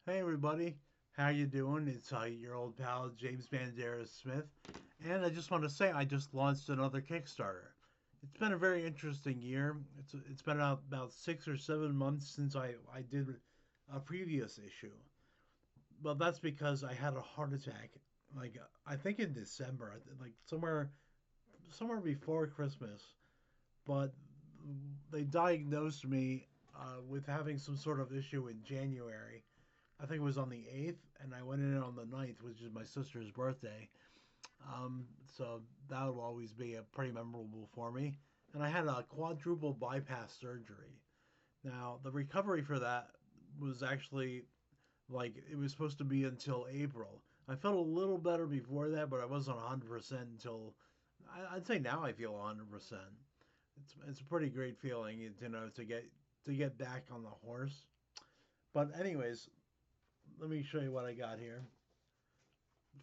Hey everybody, how you doing? It's your old pal James Banderas Smith, and I just want to say I just launched another Kickstarter. It's been a very interesting year. It's been about 6 or 7 months since I did a previous issue, but that's because I had a heart attack. I think in December, like somewhere before Christmas, but they diagnosed me with having some sort of issue in January. I think it was on the 8th, and I went in on the 9th, which is my sister's birthday. So that will always be a pretty memorable for me. And I had a quadruple bypass surgery. Now, the recovery for that was actually like it was supposed to be until April. I felt a little better before that, but I wasn't 100% until I'd say now I feel 100%. It's a pretty great feeling, to get back on the horse. But anyways, let me show you what I got here.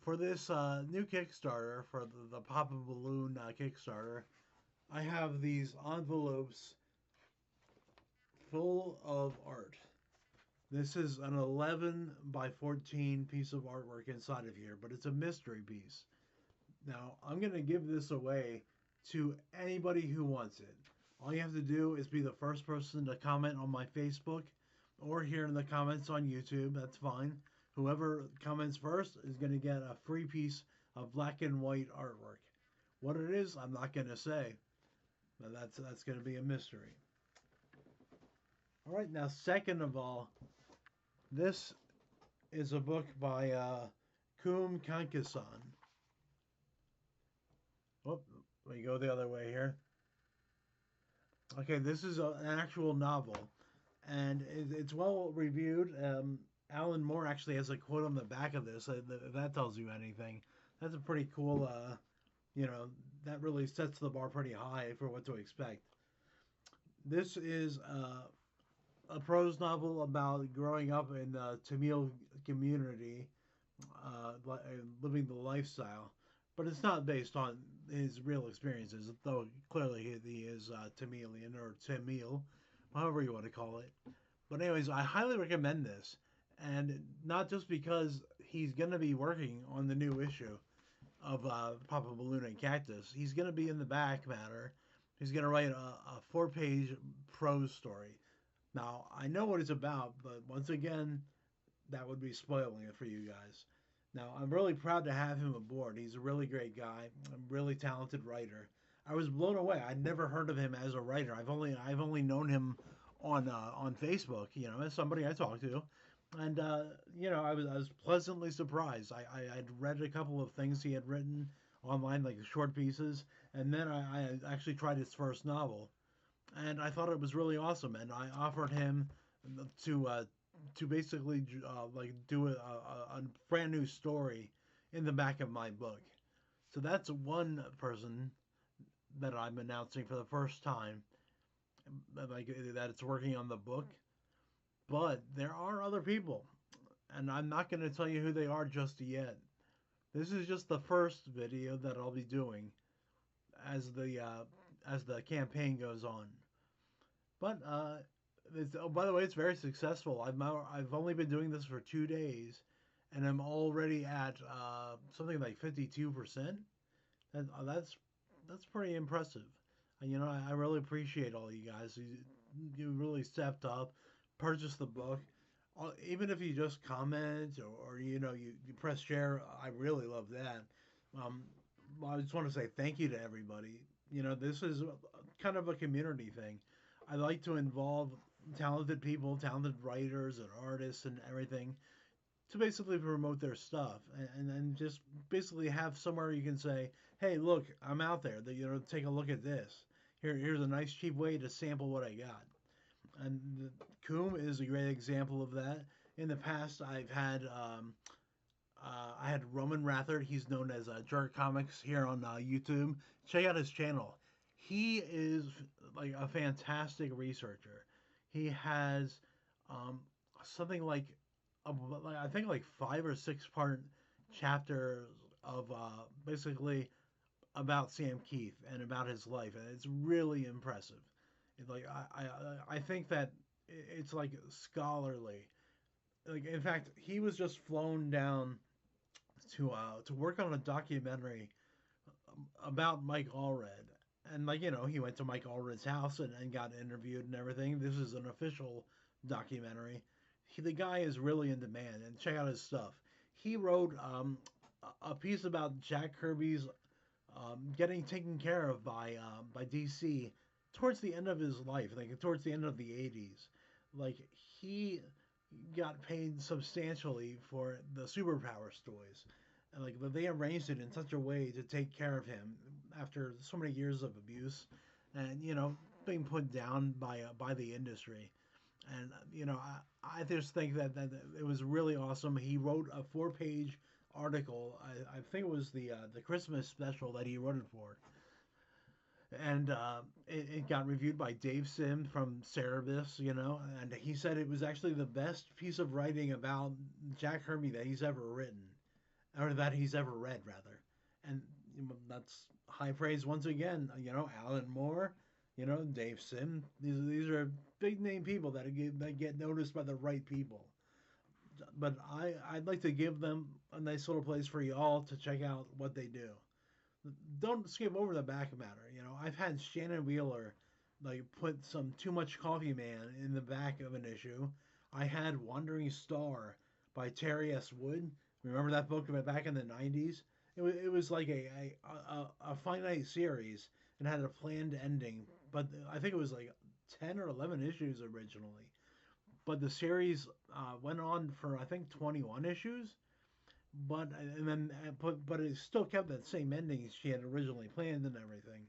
For this new Kickstarter, for the Pop a Balloon Kickstarter, I have these envelopes full of art. This is an 11 by 14 piece of artwork inside of here, but it's a mystery piece. Now, I'm going to give this away to anybody who wants it. All you have to do is be the first person to comment on my Facebook or here in the comments on YouTube. That's fine. Whoever comments first is going to get a free piece of black and white artwork. What it is, I'm not going to say. But that's going to be a mystery. All right, now second of all, this is a book by Kum Kankasan. Oh, let me go the other way here. Okay, this is an actual novel, and it's well reviewed. Alan Moore actually has a quote on the back of this. If that tells you anything, that's a pretty cool. That really sets the bar pretty high for what to expect. This is a prose novel about growing up in the Tamil community, living the lifestyle. But it's not based on his real experiences, though clearly he is Tamilian or Tamil, however you want to call it. But anyways, I highly recommend this, and not just because he's going to be working on the new issue of Papa Balloon and Cactus. He's going to be in the back matter. He's going to write a 4-page prose story. Now, I know what it's about, but once again, that would be spoiling it for you guys. Now, I'm really proud to have him aboard. He's a really great guy, a really talented writer. I was blown away. I'd never heard of him as a writer. I've only known him on Facebook, as somebody I talked to, and I was pleasantly surprised. I'd read a couple of things he had written online, like short pieces, and then I actually tried his first novel, and I thought it was really awesome. And I offered him to uh, to basically like do a brand new story in the back of my book. So that's one person that I'm announcing for the first time, like that it's working on the book. But there are other people, and I'm not going to tell you who they are just yet. This is just the first video that I'll be doing as the campaign goes on. But by the way, it's very successful. I've only been doing this for 2 days, and I'm already at something like 52%. That's pretty impressive. And I really appreciate all you guys. You really stepped up, purchased the book. Even if you just comment or you press share, I really love that. Um, I just want to say thank you to everybody. This is kind of a community thing. I like to involve talented people, talented writers and artists and everything to basically promote their stuff and then just basically have somewhere you can say, hey, look, I'm out there. Take a look at this. Here's a nice cheap way to sample what I got. And Coom is a great example of that. In the past, I had Roman Rathard. He's known as Jerk Comics here on YouTube. Check out his channel. He is like a fantastic researcher. He has something like I think like 5 or 6 part chapters of basically about Sam Keith and about his life, and it's really impressive. Like I think that it's like scholarly. like in fact, he was just flown down to work on a documentary about Mike Allred. And like, he went to Mike Allred's house and got interviewed and everything. This is an official documentary. The guy is really in demand, and check out his stuff. He wrote a piece about Jack Kirby's getting taken care of by DC towards the end of his life, like towards the end of the '80s. Like he got paid substantially for the superpowers toys, and like they arranged it in such a way to take care of him after so many years of abuse, and being put down by the industry. And I just think that it was really awesome. He wrote a 4-page article. I think it was the Christmas special that he wrote it for, and it got reviewed by Dave Sim from Cerebus. And he said it was actually the best piece of writing about Jack Kirby that he's ever written, or that he's ever read rather. And that's high praise once again. Alan Moore, Dave Sim. These are big name people that get noticed by the right people. But I'd like to give them a nice little place for y'all to check out what they do. Don't skip over the back matter. I've had Shannon Wheeler like put some Too Much Coffee Man in the back of an issue. I had Wandering Star by Terry S. Wood. Remember that book back in the '90s? It was like a finite series and had a planned ending, but I think it was like 10 or 11 issues originally. But the series went on for I think 21 issues, but and then but it still kept that same ending she had originally planned and everything.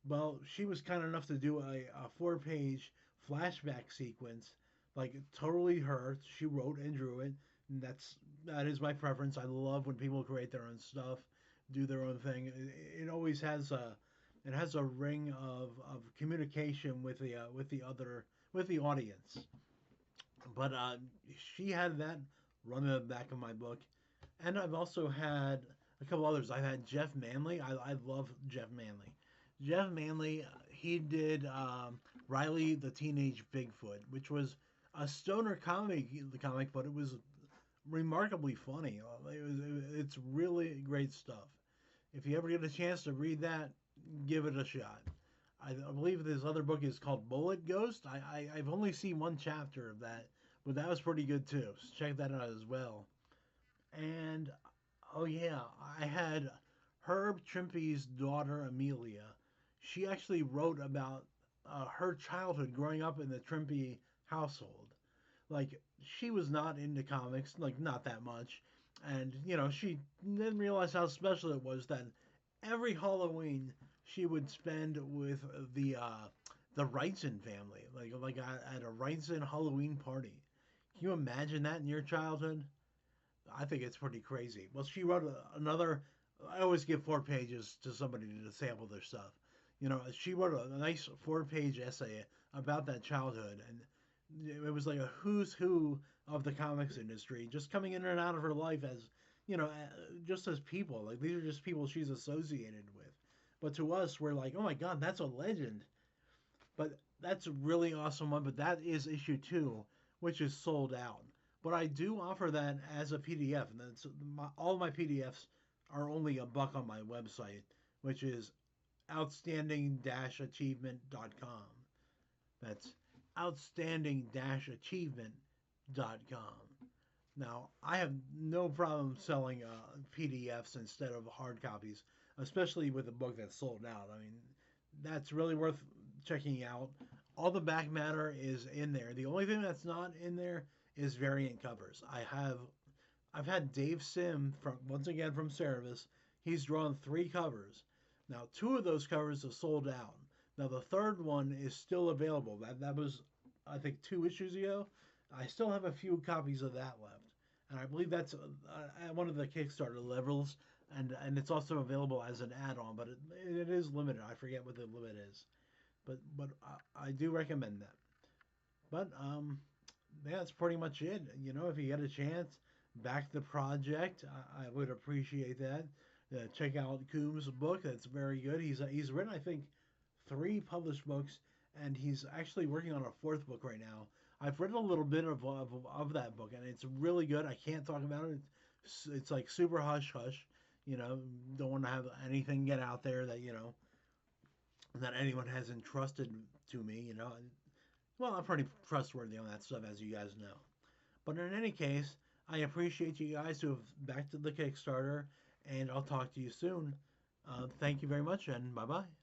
Well, she was kind enough to do a 4-page flashback sequence, like totally her. She wrote and drew it, and that is my preference. I love when people create their own stuff, do their own thing. It always has a ring of communication with the other with the audience. But she had that run in the back of my book, and I've also had a couple others. I've had Jeff Manley. I love Jeff Manley. Jeff Manley, he did Riley the Teenage Bigfoot, which was a stoner comic, but it was remarkably funny. It's really great stuff. If you ever get a chance to read that, give it a shot. I believe this other book is called Bullet Ghost. I've only seen one chapter of that, but that was pretty good too. So check that out as well. And oh yeah, I had Herb Trimpe's daughter Amelia. She actually wrote about her childhood growing up in the Trimpe household. Like she was not into comics, like not that much, and she didn't realize how special it was that every Halloween she would spend with the Wrightson family, like at a Wrightson Halloween party. Can you imagine that in your childhood? I think it's pretty crazy. Well, she wrote another. I always give 4 pages to somebody to sample their stuff. She wrote a nice 4-page essay about that childhood, and it was like a who's who of the comics industry, just coming in and out of her life as, just as people. Like these are just people she's associated with. But to us, we're like, oh my God, that's a legend. But that's a really awesome one. But that is issue 2, which is sold out. But I do offer that as a PDF, and all my PDFs are only $1 on my website, which is outstanding-achievement.com. That's outstanding-achievement.com. Now, I have no problem selling PDFs instead of hard copies, especially with a book that's sold out. I mean, that's really worth checking out. All the back matter is in there. The only thing that's not in there is variant covers. I've had Dave Sim from once again from Cerebus. He's drawn 3 covers. Now, 2 of those covers have sold out. Now, the third one is still available. That was, I think, 2 issues ago. I still have a few copies of that left, and I believe that's at one of the Kickstarter levels, and it's also available as an add-on, but it is limited. I forget what the limit is, but I do recommend that. But yeah, that's pretty much it. If you get a chance, back the project. I would appreciate that. Check out Coombs' book. That's very good. He's written, I think, 3 published books, and he's actually working on a 4th book right now. I've read a little bit of that book, and it's really good. I can't talk about it. It's like super hush hush. You know, don't want to have anything get out there that that anyone has entrusted to me. Well, I'm pretty trustworthy on that stuff, as you guys know. But in any case, I appreciate you guys who have backed the Kickstarter, and I'll talk to you soon. Thank you very much, and bye bye.